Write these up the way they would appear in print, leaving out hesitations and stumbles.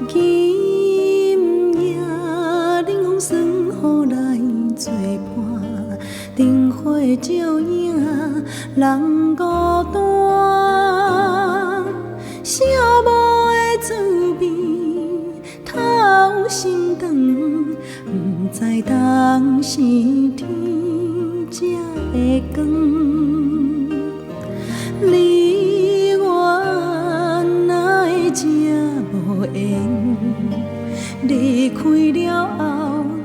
今夜冷风霜雨来作伴，灯火照影人孤单。寂寞的滋味透心肠，不知当时天才会光。离我哪会这无缘？离开了后，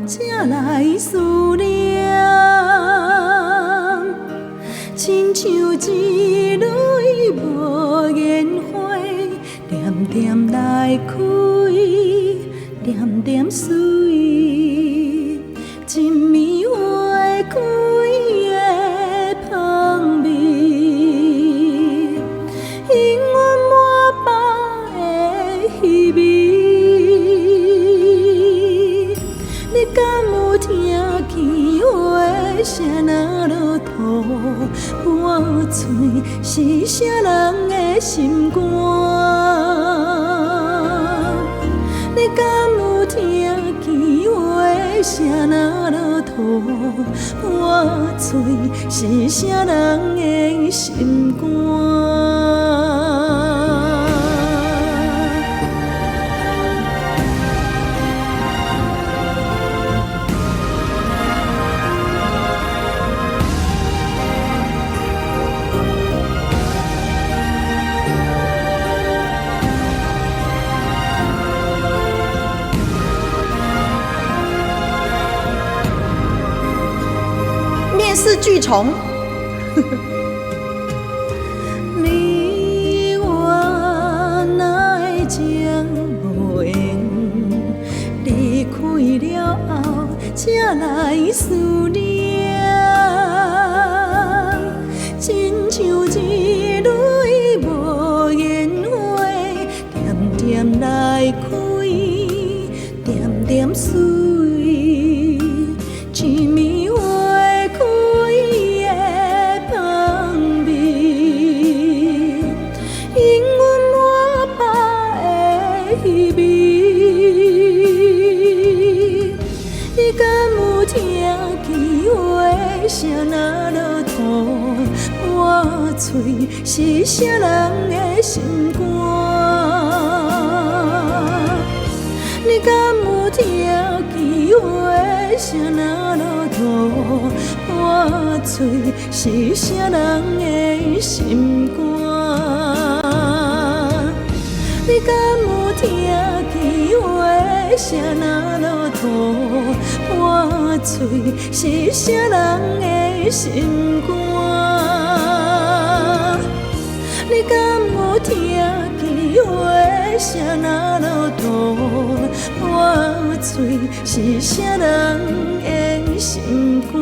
才来思念，亲像一蕊无言花，点点来开，点点水，一暝花开的香味，永远满腹的希望。你敢有听见话声若落土？我嘴是啥人的心肝？你敢有听见话声若落土？我嘴是啥人的心肝？面试巨虫。你我哪会情无缘？离开了后，才来思念，亲像一蕊无言花，点点来开，点点水，一暝花开的香味，永远满腹的希望。你敢有听见话声若落土？我嘴是啥人的心肝？你敢有听见话声若落土？我嘴是啥人的心肝？你敢有听见话声若落土？我嘴是啥人的心肝？你敢有听见话声若落土？我嘴是啥人的心肝？